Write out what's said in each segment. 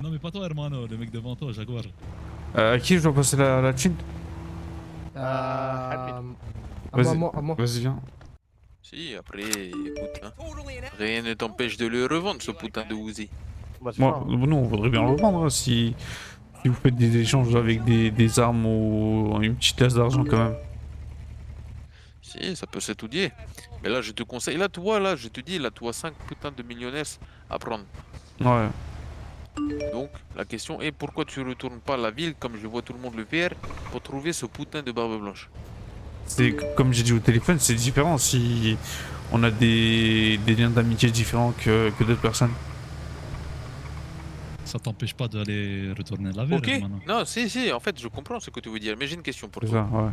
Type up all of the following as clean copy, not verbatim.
Non mais pas toi hermano, le mec devant toi, Jaguar. À qui je dois passer la thune? À moi. Vas-y, viens. Si, après, écoute, hein, rien ne t'empêche de le revendre, ce putain de Uzi. Moi, nous, on voudrait bien le revendre hein, si vous faites des échanges avec des armes ou une petite tasse d'argent quand même. Si, ça peut s'étudier. Mais là, je te conseille, là, toi, là, je te dis, là, tu as 5 putains de millionnaires à prendre. Ouais. Donc, la question est pourquoi tu retournes pas à la ville, comme je vois tout le monde le faire, pour trouver ce putain de barbe blanche. C'est comme j'ai dit au téléphone, c'est différent si on a des liens d'amitié différents que d'autres personnes. Ça t'empêche pas d'aller retourner la ville, Ok. hermano. Non, si, en fait, je comprends ce que tu veux dire, mais j'ai une question pour C'est toi. ça, ouais.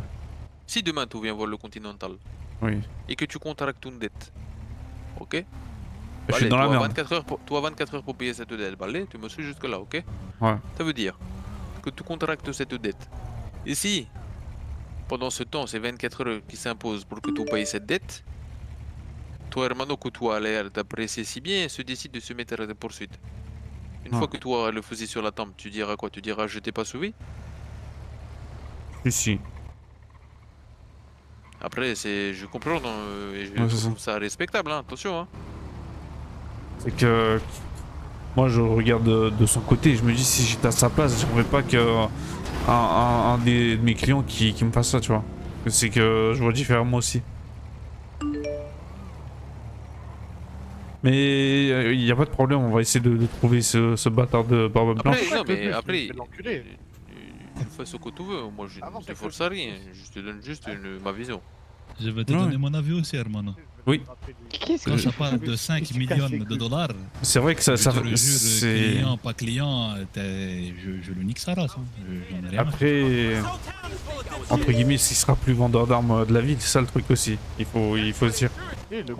Si demain tu viens voir le Continental Oui. et que tu contractes une dette, ok? Je suis dans la merde. Tu as 24 heures pour payer cette dette. Allez, tu me suis jusque là, ok? Ouais. Ça veut dire que tu contractes cette dette. Et si, pendant ce temps, c'est 24 heures qui s'imposent pour que tu payes cette dette, toi, hermano, que tu as l'air d'apprécier si bien, se décide de se mettre à des poursuites. Une fois que tu auras le fusil sur la tempe, tu diras quoi? Tu diras je t'ai pas suivi? Si. Après, je comprends et je trouve ça respectable, hein, attention. Hein. C'est que moi je regarde de son côté, je me dis si j'étais à sa place, j'aimerais pas que un de mes clients qui me fasse ça, tu vois. C'est que je vois différemment aussi. Mais il n'y a pas de problème, on va essayer de trouver ce bâtard de barbe blanche. Après, non, mais après, tu fais ce que tu veux. Moi, je ne te force à rien. Je te donne juste ma vision. Je vais te donner mon avis aussi, hermano. Oui. Quand ça parle de 5 millions de dollars, c'est vrai que ça je te le jure, client, pas client, je le nique sa race. Hein. J'en ai rien Après, entre guillemets, s'il sera plus vendeur d'armes de la ville, c'est ça le truc aussi. Il faut se dire.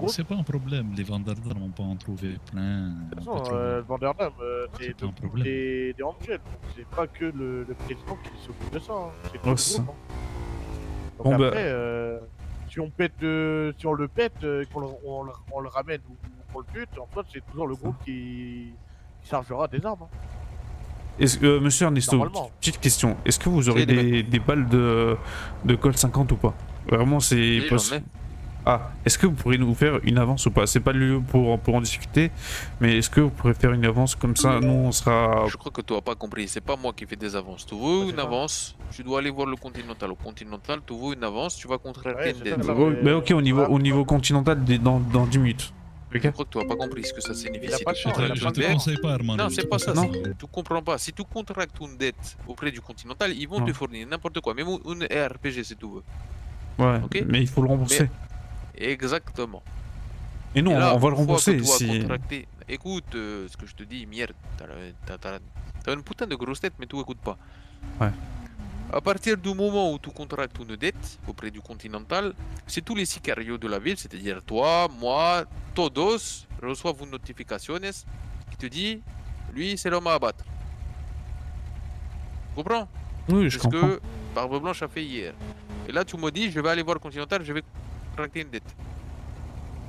C'est pas un problème, les vendeurs d'armes, on peut en trouver plein. De toute façon, le vendeur d'armes, c'est des Angels. C'est pas que le président qui s'occupe de ça. Hein. C'est tout le groupe. Hein. Donc après, si on le pète, qu'on le ramène ou qu'on le bute, en fait, c'est toujours le groupe qui chargera des armes. Hein. Monsieur Ernesto, petite question. Est-ce que vous aurez des balles de Colt 50 ou pas? Vraiment, c'est possible. Ah, est-ce que vous pourriez nous faire une avance ou pas? C'est pas le lieu pour en discuter, mais est-ce que vous pourrez faire une avance comme ça? Nous, on sera... Je crois que tu n'as pas compris, c'est pas moi qui fais des avances. Tu veux une avance, tu dois aller voir le Continental. Au Continental, tu veux une avance, tu vas contracter une dette. Mais ok, au niveau Continental, dans 10 minutes. Je crois que tu n'as pas compris ce que ça signifie. Je te conseille pas, hermano. Non, c'est pas ça. Tu comprends pas. Si tu contractes une dette auprès du Continental, ils vont te fournir n'importe quoi, même une RPG si tu veux. Ouais, okay, mais il faut le rembourser. Exactement. Et non, on va le rembourser si... Écoute ce que je te dis, merde. T'as une putain de grosse tête, mais tu écoutes pas. Ouais. À partir du moment où tu contractes une dette auprès du Continental, c'est tous les sicarios de la ville, c'est-à-dire toi, moi, todos, reçoivent une notification qui te dit, lui, c'est l'homme à abattre. Tu comprends? Oui, je comprends. C'est ce que Barbe Blanche a fait hier. Et là, tu me dis, je vais aller voir le Continental, je vais contracter une dette.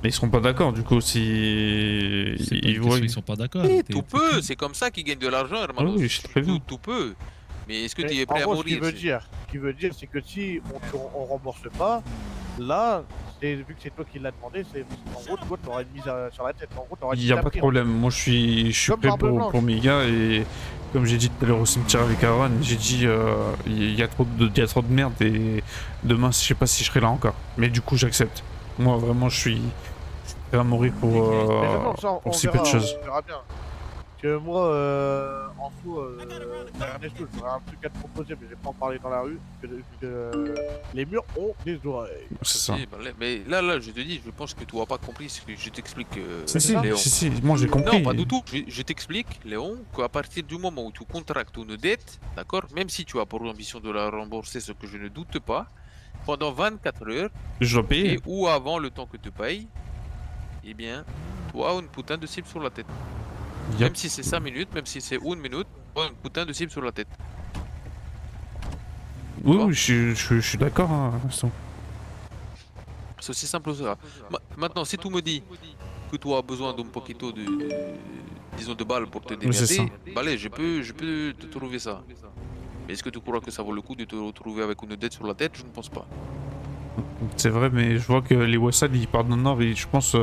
Mais ils seront pas d'accord du coup si ils sont pas d'accord. Tout peu, c'est comme ça qu'ils gagnent de l'argent, hermano. Oui, je préviens. Tout peu. Mais est-ce que tu es prêt à mourir? Ce qui veut dire, c'est que si on rembourse pas, là, vu que c'est toi qui l'as demandé, en gros, toi, t'auras une mise sur la tête. En gros, il y a pas de problème. Moi, je suis prêt pour mes gars et comme j'ai dit tout à l'heure au cimetière avec Aaron, j'ai dit il y a trop de merde et demain, je sais pas si je serai là encore. Mais du coup, j'accepte. Moi, vraiment, je suis prêt à mourir pour si peu de choses. On verra bien. Que moi, en fou, Ernesto, j'aurais un truc à te proposer, mais j'ai pas en parlé dans la rue, que les murs ont des oreilles. C'est ça. Mais là, je te dis, je pense que tu n'as pas compris ce que je t'explique, Léon. Si, moi j'ai compris. Non, pas du tout. Je t'explique, Léon, qu'à partir du moment où tu contractes une dette, d'accord, même si tu as pour ambition de la rembourser, ce que je ne doute pas, pendant 24 heures, je dois payer. Ou avant le temps que tu payes, eh bien, tu as une putain de cible sur la tête. Yep. Même si c'est 5 minutes, même si c'est 1 minute, tu as une putain de cible sur la tête. Oui, je suis d'accord. Hein, c'est aussi simple que ça. Maintenant, si tu me dis que tu as besoin d'un poquito disons de balles pour te Oui, c'est démerder, bah allez, je peux te trouver ça. Mais est-ce que tu crois que ça vaut le coup de te retrouver avec une dette sur la tête? Je ne pense pas. C'est vrai, mais je vois que les Westside ils partent dans le nord et je pense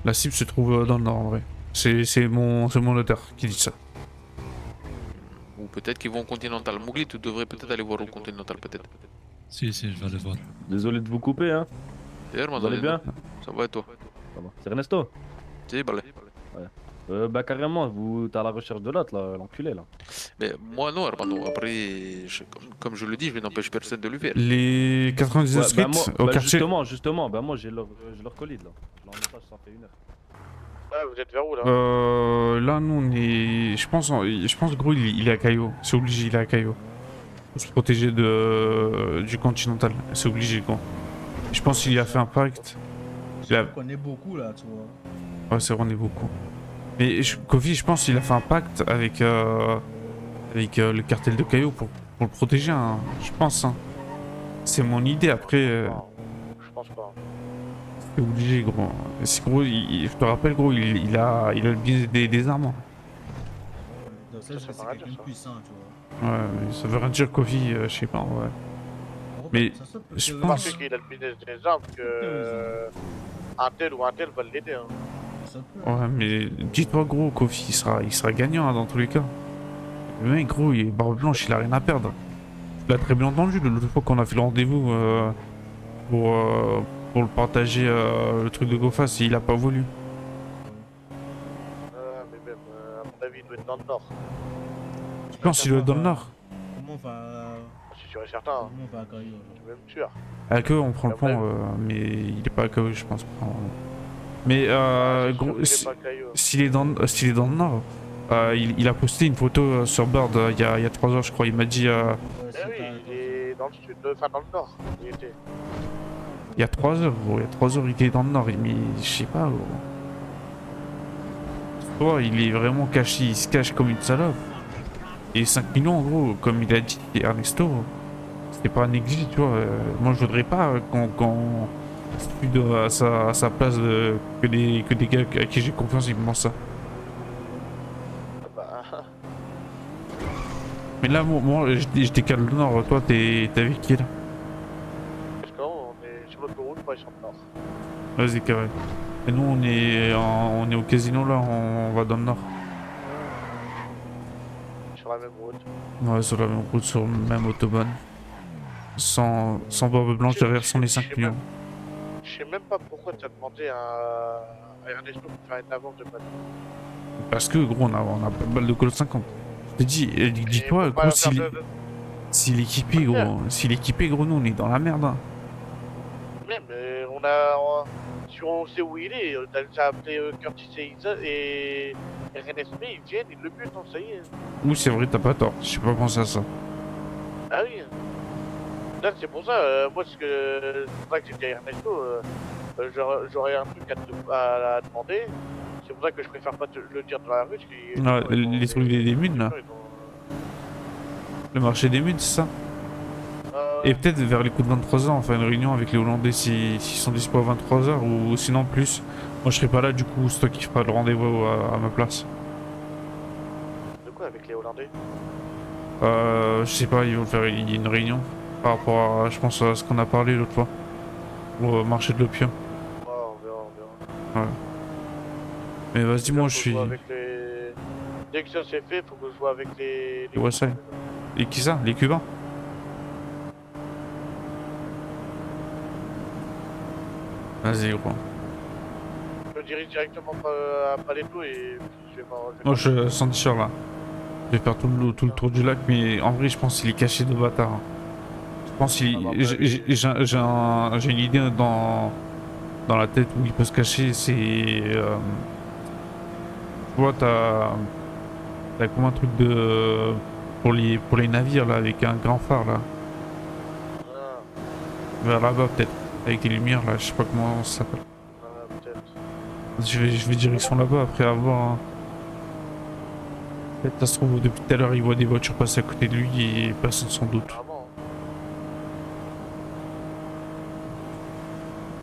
la cible se trouve dans le nord en vrai. C'est mon notaire qui dit ça. Ou peut-être qu'ils vont au Continental. Mowgli, tu devrais peut-être aller voir au Continental, peut-être. Si, si, je vais aller voir. Désolé de vous couper, hein. D'ailleurs, Vous allez bien? Ça va et toi? Ça va. C'est Ernesto? Si, bah allez. Bah carrément, vous t'es à la recherche de l'autre, là, l'enculé, là. Mais moi non, Armando. Après, comme je le dis, je n'empêche personne de le faire. Les 99 Ouais, Street bah, moi, au bah, quartier. justement, bah moi j'ai leur colis, là. Je leur message, ça fait 1 heure. Ouais, vous êtes vers où là? Là, nous on est. Je pense gros, il est à Caillou. C'est obligé, il est à Caillou. Faut se protéger du Continental. C'est obligé, quoi. Je pense qu'il a fait un pacte. On connaît beaucoup là, tu vois. Ouais, c'est vrai, on est beaucoup. Mais Kofi, je pense qu'il a fait un pacte avec le cartel de Caillou pour le protéger, hein. Je pense. Hein. C'est mon idée. Après, Non, je pense pas. c'est obligé, gros. C'est gros. Je te rappelle, gros, il a le business des armes. Hein. Donc ça, Ça, c'est ça paraît quelqu'un bien, de ça. puissant, tu vois. Ouais, mais ça veut rien dire Kofi, je sais pas, ouais. Mais Ça saute je que- pense- Parce qu'il a le business des armes que un tel ou un tel va l'aider. Hein. ça saute peu. Ouais, mais dis-toi, gros, Kofi, il sera gagnant hein, dans tous les cas. Le mec, gros, il est barbe blanche, il a rien à perdre. Tu l'as très bien entendu l'autre fois qu'on a fait le rendez-vous pour le partager le truc de GoFast, il a pas voulu. Mais même, à mon avis, il doit être dans le nord. Je pense qu'il doit être dans le nord. Comment on va. C'est sûr et certain. Hein. Comment on va à Caillou là? Je suis même sûr. Avec eux, on prend le Après- pont, mais il est pas à KO, je pense pas. Mais C'est sûr gros, qu'il est pas Caillou. s'il est dans le nord, il a posté une photo sur Bird il y a 3 heures, je crois. Il m'a dit Ouais, Eh c'est oui, pas- il est dans le sud, enfin dans le nord. Il était. il y a 3 heures, gros. Il y a 3 heures, il était dans le nord. Mais je sais pas, gros. Toi, il est vraiment caché, il se cache comme une salope. Et 5 millions, en gros, comme il a dit Ernesto, c'était pas négligé, tu vois. Moi, je voudrais pas qu'on à sa place que des gars à qui j'ai confiance, ils me mentent ça. Bah, Mais là, moi je décale le nord. Toi, t'es avec qui là? parce qu'on est sur l'autoroute, moi ils sont dans le nord. Vas-y, carré. Et nous, on est au casino là, on va dans le nord. Sur la même route. Ouais, sur la même route, sur la même autobahn. Sans barbe blanche derrière, sans les 5 millions. Je sais même pas pourquoi tu as demandé à Ernesto pour faire une avance de bateau. Parce que gros, on a pas de balles de col 50. Je t'ai dit, dis-toi, Et pour gros, pas faire de- s'il est équipé, s'il est équipé, gros, nous on est dans la merde. Hein. Même, si on sait où il est, t'as déjà appelé Curtis et Isa et RNSP, ils viennent, ils le butent, hein, ça y est. Oui, c'est vrai, t'as pas tort. J'ai pas pensé à ça. Ah oui. Là, c'est pour ça, moi, c'est pour ça que j'ai dit à Ernesto, j'aurais un truc à demander. C'est pour ça que je préfère pas te le dire dans la rue. Parce qu'ils- Ouais, ils vont- les trucs des mines là. ils vont- Le marché des mines, c'est ça. Et peut-être vers les coups de 23h, on fait une réunion avec les Hollandais s'ils sont dispo à 23h ou sinon plus. Moi je serai pas là, du coup, c'est toi qui feras le rendez-vous à ma place. De quoi avec les Hollandais? Je sais pas, ils vont faire une réunion par rapport à, je pense, à ce qu'on a parlé l'autre fois. Au marché de l'opium. Ouais, on verra, on verra. Mais vas-y, moi je Faut suis. jouer avec les- Dès que ça c'est fait, faut que je joue avec les. Les Westside. Et qui ça? Les Cubains? Vas-y, gros. Je me dirige directement à Paletto et je vais m'en. Moi je sens t-shirt là. Je vais faire tout le tour du lac, mais en vrai, je pense qu'il est caché de bâtard. Je pense qu'il. J'ai une idée dans la tête où il peut se cacher. C'est. Tu vois, t'as comme un truc de. Pour les navires là, avec un grand phare là. Ah, Vers là-bas peut-être. Avec des lumières là, je sais pas comment ça s'appelle. peut-être. Je vais direction là-bas après avoir. Hein. Peut-être ça se trouve depuis tout à l'heure il voit des voitures passer à côté de lui et personne sans doute. Vraiment.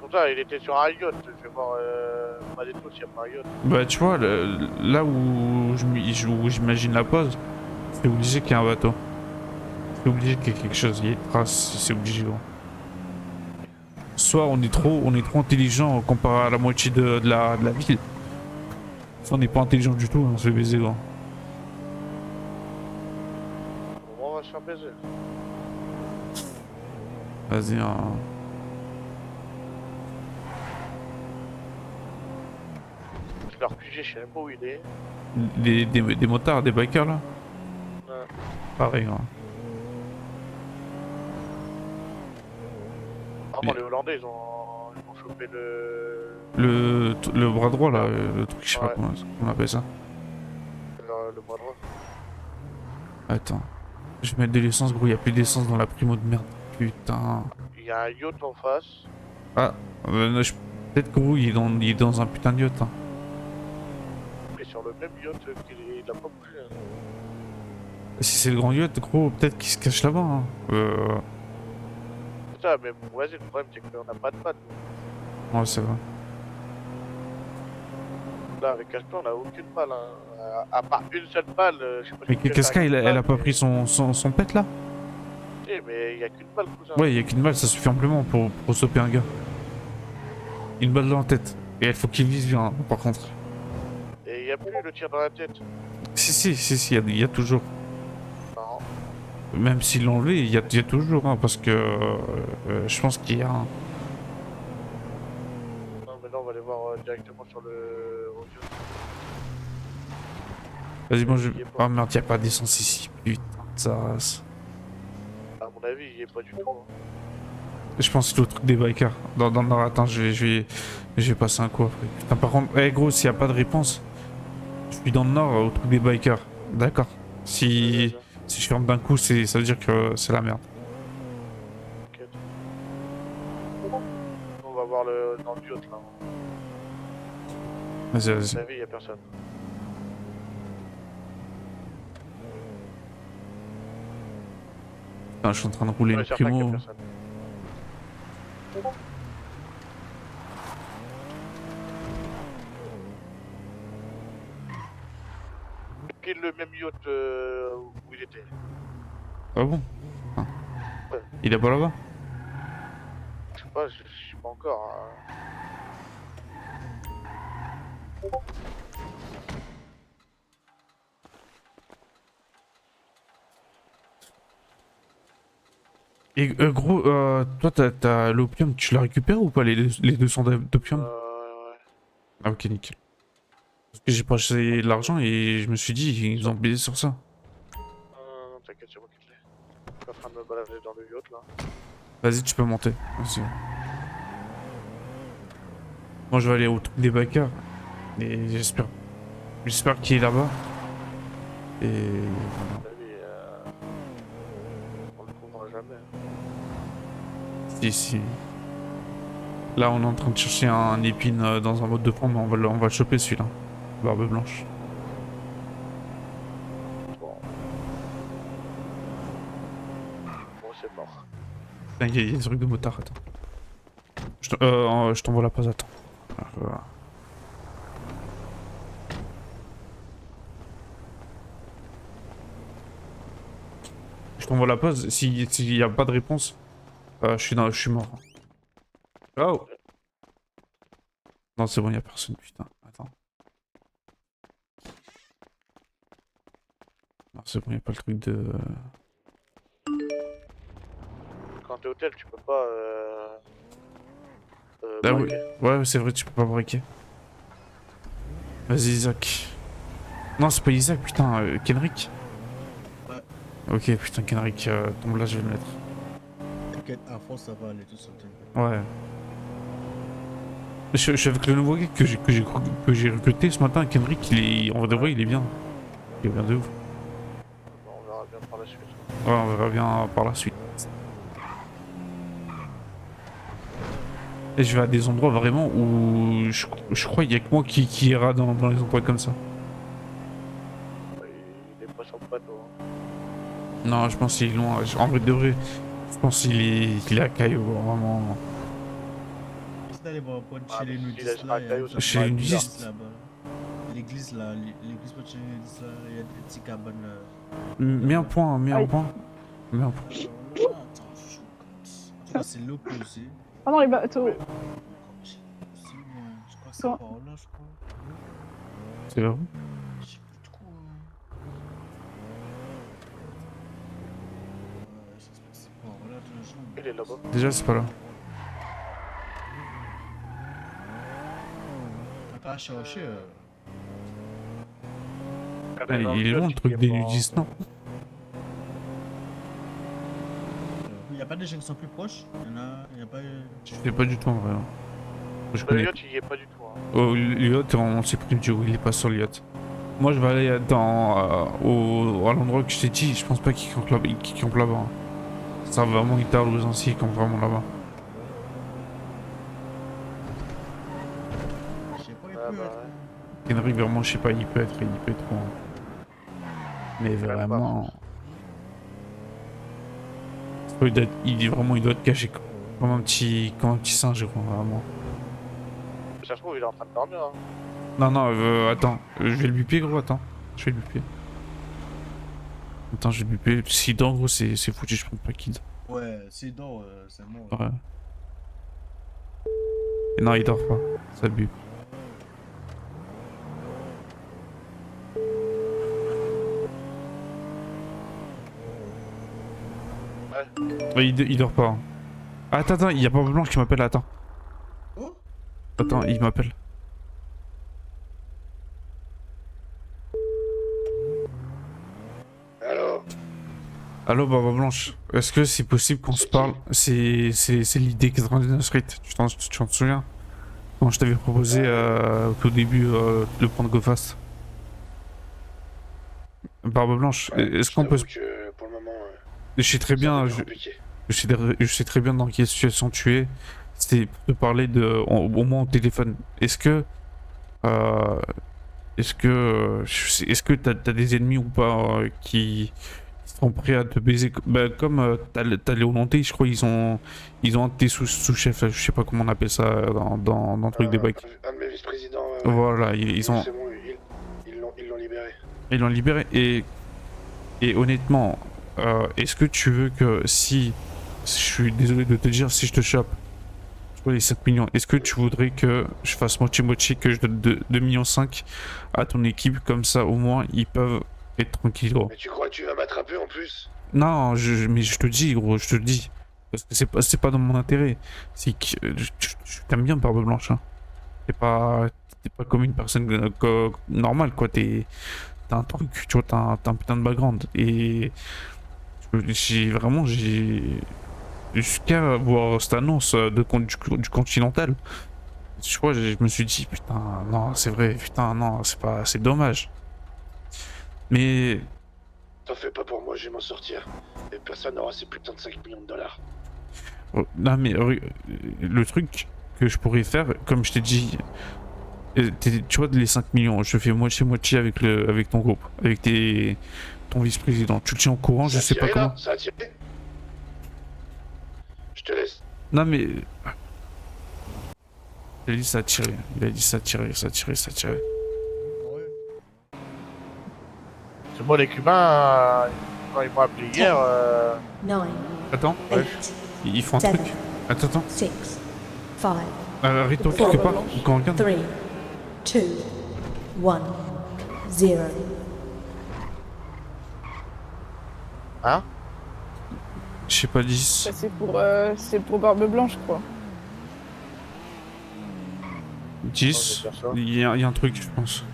Pour ça, ça, il était sur un yacht. Je vais voir Madeto s'il n'y a pas un yacht. Bah tu vois, là où j'imagine la pause, c'est obligé qu'il y ait un bateau. C'est obligé qu'il y ait quelque chose, il y ait une trace, c'est obligé gros. Soit on est trop intelligent comparé à la moitié de la ville. Soit on n'est pas intelligent du tout, on se fait baiser gros. On va se faire baiser. Vas-y, hein. Je leur QG, je sais même pas où il est. Des motards, des bikers là. Ouais. Pareil gros. Vraiment, les Hollandais, ils ont chopé Le bras droit là, le truc, je sais pas Ouais. comment on appelle ça. le bras droit. Attends, je vais mettre de l'essence gros, il y a plus d'essence dans la primo de merde. Putain. Il y a un yacht en face. Ah, peut-être gros, il est dans un putain de yacht. Hein. Et sur le même yacht qu'il a pas bougé. Hein. Si c'est le grand yacht, gros, peut-être qu'il se cache là-bas. Hein. C'est ça, mais bon, vas-y, le problème c'est qu'on n'a pas de panne. Ouais, c'est vrai. Là, avec Casca, on n'a aucune balle. Hein. À part une seule balle, je sais pas Mais si Casca, elle a pas pris son pet là? Eh, mais il y a qu'une balle, cousin. Ouais, il y a qu'une balle, ça suffit amplement pour stopper un gars. Une balle dans la tête. Et il faut qu'il vise bien, par contre. Et il n'y a plus le tir dans la tête. Si, il y a toujours. Non. Même s'ils l'ont enlevé, il y a toujours, hein, parce que je pense qu'il y a un... Non, mais là, on va aller voir directement sur le. au yacht. Vas-y, moi je... Il y est pas. Oh merde, il y a pas d'essence ici. Putain, ça... À mon avis, il y est pas du tout. Hein. Je pense que c'est le truc des bikers. Non, attends, je vais passer un coup après. Putain, par contre, gros, s'il n'y a pas de réponse, je suis dans le nord au truc des bikers. D'accord. Si je ferme d'un coup, ça veut dire que c'est la merde. T'inquiète. On va voir dans le yacht là. Vas-y, À mon vas-y. avis, il n'y a personne. Putain, je suis en train de rouler Ouais, une certain qu'il y a primo. personne. Pile le même yacht où il était. Ah bon? Ah. Ouais. Il est pas là-bas? Je sais pas, je suis pas encore. Hein. Et gros, toi, t'as l'opium, tu l'as récupéré ou pas, les 200 d'opium? Ouais. Ah ok, nickel. Parce que j'ai pas acheté de l'argent et je me suis dit, ils ont baisé sur ça. Non, t'inquiète, c'est moi qui te l'ai. Je suis en train de me balader dans le yacht là. Vas-y, tu peux monter. Vas-y. Moi, je vais aller au truc des bikers. Et j'espère qu'il est là-bas. Et voilà. Allez, on le trouvera jamais. Si. Là, on est en train de chercher un épine dans un mode de pompe, mais on va le choper celui-là. Barbe blanche. Bon, c'est mort. Putain, il y a des trucs de motard, attends. Je t'envoie la pause, attends. Alors, voilà. Je t'envoie la pause, s'il y a pas de réponse, je suis mort. Oh. Non, c'est bon, y a personne, putain. Attends. Non, c'est bon, y a pas le truc de... Quand t'es hôtel, tu peux pas. Ah oui. braquer. Ouais, c'est vrai, tu peux pas braquer. Vas-y, Isaac. Non, c'est pas Isaac, putain, Kenrick. Ouais. Ok, putain, Kenrick, tombe là, je vais le mettre. T'inquiète, à fond, ça va aller tout seul. Ouais. Je suis avec le nouveau gars que j'ai recruté ce matin, Kenrick, en vrai, il est bien. Il est bien de ouf. Bon, on verra bien par la suite. Ouais, on verra bien par la suite. Et je vais à des endroits vraiment où je crois qu'il y a que moi qui ira dans les endroits comme ça. Il est pas sur le bateau. Hein. Non, je pense qu'il est loin. En vrai de vrai, je pense qu'il est à Caillou, vraiment. d'aller voir Ah, chez les mais si, nudistes laisse là. pas Il y a Caillou, ça Chez me les paraît bizarre. nudistes. là-bas. L'église là, l'église pas chez les nudistes là, il y a des petits cabanes là. Mets un point, mets un Aïe. point. Mets un point. Attends, je en tout cas, c'est l'opposé. Ah non, les bateaux. C'est loin, je crois que c'est Quoi par là, je crois. C'est vrai. Je sais plus trop. Ouais, j'espère que c'est par là, de gens. Il est là-bas. Déjà, c'est pas là. T'as qu'à chercher. Il est loin le truc des nudistes, non? Il y a pas des gens qui sont plus proches? Il y a pas. Je sais pas du tout en vrai. Je Le connais. yacht, il y est pas du tout. Hein. Oh, le yacht, on sait plus du tout, il est pas sur le yacht. Moi, je vais aller à l'endroit que je t'ai dit, je pense pas qu'il campe là-bas. Hein. Ça va vraiment tard aux Antilles, il campe vraiment là-bas. Je sais pas, il Ah peut bah être. Henry, vraiment, je sais pas, il peut être loin. Mais vraiment. Il doit être caché comme un petit singe, quoi, vraiment. Ça se trouve, il est en train de dormir. Hein. Non, attends, je vais le buper, gros, attends. Je vais le buper. Attends, je vais le buper. S'il dort, gros, c'est foutu, je pense pas qu'il dort. Ouais, s'il dort, c'est mort. Ouais. Et non, il dort pas. Ça le bupe. Ouais, il dort pas. Hein. Attends, il y a pas Blanche qui m'appelle, attends. Oh. Attends, il m'appelle. Allô, Baba Blanche. Est-ce que c'est possible qu'on se parle? C'est l'idée 99 Street. Tu t'en souviens? Quand je t'avais proposé au tout début de prendre Go Fast. Barbe Blanche, est-ce qu'on peut... Pour le moment, Je sais très bien, je sais très bien dans quelle situation tu es. C'était pour te parler au moins au téléphone. Est-ce que t'as des ennemis ou pas qui sont prêts à te baiser comme t'as Léonanté, je crois ils ont un de tes sous-chefs, je sais pas comment on appelle ça dans le truc des bacs. un de mes vice-présidents. Voilà, ils ont. C'est bon, ils l'ont libéré. Ils l'ont libéré et honnêtement, est-ce que tu veux que si je suis désolé de te dire, si je te chope sur les 5 millions, est-ce que tu voudrais que je fasse moitié-moitié, que je donne 2,5 millions à ton équipe, comme ça au moins ils peuvent être tranquilles, gros. Mais tu crois que tu vas m'attraper en plus? Non, mais je te le dis, gros, je te le dis. Parce que c'est pas dans mon intérêt. C'est que je t'aime bien, Barbe Blanche. Hein. T'es pas comme une personne normale, quoi. T'as un truc, tu vois, t'as un putain de background. Et jusqu'à voir cette annonce du Continental, tu vois, je me suis dit, putain, non, c'est vrai, putain, non, c'est dommage. Mais T'en fais pas pour moi, je vais m'en sortir. Et personne n'aura ces putains de 5 millions de dollars. non, mais le truc que je pourrais faire, comme je t'ai dit, tu vois, les 5 millions, je fais moitié-moitié avec ton groupe, avec ton vice-président. Tu le tiens au courant, je sais pas comment. Ça a tiré. Je te laisse. Non, mais. Il a dit ça a tiré. Il a dit ça a tiré. C'est moi, les Cubains, quand ils m'ont appelé hier. 9, Attends, 8, ils font un 7, truc. Attends. 6, 5, Arrête-toi quelque part, quand on regarde. 3, 2, 1, 0. Hein? Je sais pas, 10. Bah, c'est pour Barbe Blanche, je crois. 10. On va dire ça. Il y a un truc, je pense.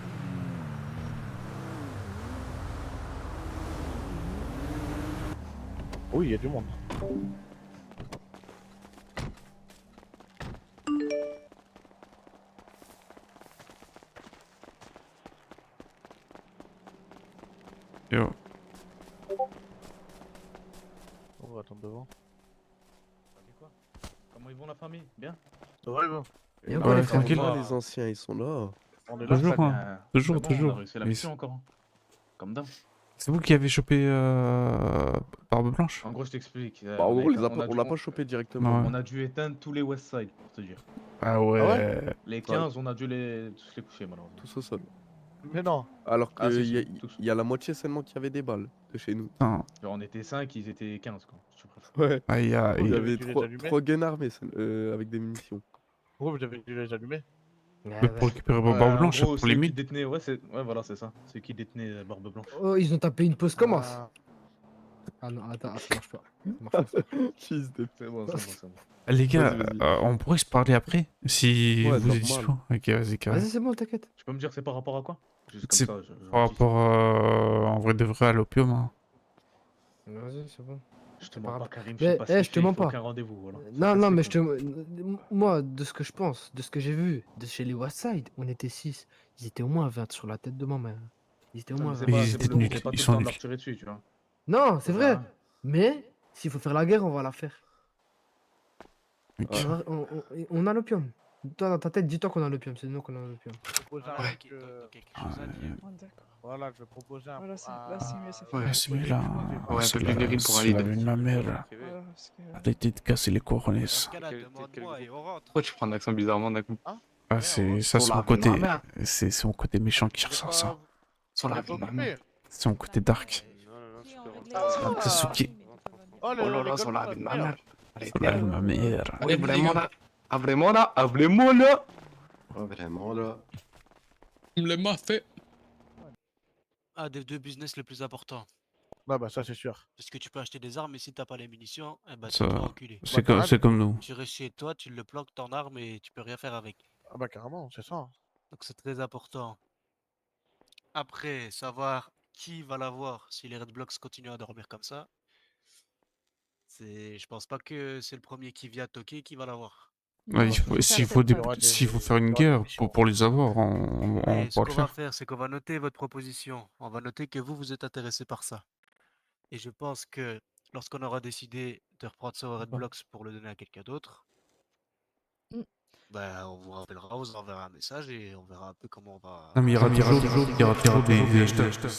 Oui, il y a du monde. Yo. On va attendre devant. Comment ils vont la famille? Bien? Ça va, bon. Et Ouais, les tranquille. les anciens, ils sont là. On est là. Toujours, Ça, hein. Toujours. On a réussi à la Mais mission encore. Hein. Comme d'hab. C'est vous qui avez chopé Barbe Blanche? En gros, je t'explique. Bah, en gros, on l'a dû- pas chopé directement. Ouais. On a dû éteindre tous les Westside, pour te dire. Ah ouais. Les 15, on a dû tous les coucher, malheureusement. Tous au sol. Mais non. Alors Ah, si, qu'il si, tous. y a la moitié seulement qui avait des balles de chez nous. Putain. Genre, on était 5, ils étaient 15, quoi. si tu préfères. Ouais. Ah, il y a... Il y Vous avait avez dû les 3 allumer guns armés avec des munitions. Pourquoi vous avez dû les allumer? Mais pour récupérer Barbe Blanche, en gros, pour les ceux qui mines. détenaient, ouais, voilà, c'est ça. Ceux qui détenaient Barbe Blanche. Oh, ils ont tapé une pause commence. Ah, Ah non, attends, ça marche pas. Ça marche pas. Fils de... C'est bon, c'est bon, c'est bon. Les gars, Vas-y, vas-y. on pourrait se parler après si Ouais, vous êtes normal. dispo. Ok, vas-y, carré. Vas-y, c'est bon, t'inquiète. Tu peux me dire c'est par rapport à quoi? Juste C'est comme ça, Par rapport en vrai de vrai à l'opium. Hein. Vas-y, c'est bon. Je te par mens pas, rapport- Karim, Mais, je sais pas ce je qu'il te fait, il mens faut pas. aucun rendez-vous, voilà. Non, Ça, non, c'est mais tout. moi, de ce que je pense, de ce que j'ai vu, de chez les Westside, on était 6. Ils étaient au moins 20 sur la tête de ma mère. Ils étaient au Non, moins mais c'est 20. pas- Ils c'est étaient pas- nuls, c'est pas ils tout le sont temps de leur nuls. tirer dessus, tu vois. Non, c'est Ça vrai. sert à rien. Mais s'il faut faire la guerre, on va la faire. Ok. On a l'opium. Toi, dans ta tête, dis-toi qu'on a l'opium. C'est nous qu'on a l'opium. proposer un Ouais. truc, Ah, Oh, d'accord. voilà, je vais proposer un. Voilà, là, c'est mieux, ça fait. Ouais, c'est mieux là. Ouais, un C'est peu plus viril pour aller la de- vie de ma mère. Voilà, parce que... Arrêtez de casser les coronets. Pourquoi tu prends un accent bizarrement d'un coup? Ah, c'est ça, c'est mon côté. C'est mon côté méchant qui ressort ça. Sur la Pas vie de ma occupé. mère. C'est mon côté dark. Sasuke. Oh Oh là là, sur la vie de ma mère. Allez, La vie de ma mère. ouais, vraiment là. Ah, vraiment là? Ah, vraiment là? Oh, vraiment là. Il me l'a fait. Un des deux business les plus importants. Ah bah ça c'est sûr. Parce que tu peux acheter des armes et si t'as pas les munitions, eh ben Ça- tu vas enculer. C'est comme nous. Tu restes chez toi, tu le planques ton arme et tu peux rien faire avec. Ah bah carrément, c'est ça. Donc c'est très important. Après, savoir qui va l'avoir si les Red Blocks continuent à dormir comme ça. Je pense pas que c'est le premier qui vient toquer qui va l'avoir. Ouais, s'il faut, Il y aura s'il faut faire une il y aura des guerre missions. pour les avoir, on Et ce pourra le qu'on va faire. faire, c'est qu'on va noter votre proposition. On va noter que vous êtes intéressé par ça. Et je pense que lorsqu'on aura décidé de reprendre ça au Red Blocks pour le donner à quelqu'un d'autre, ben, on vous rappellera, on vous enverra un message et on verra un peu comment on va. Non, mais il y aura toujours des acheteurs.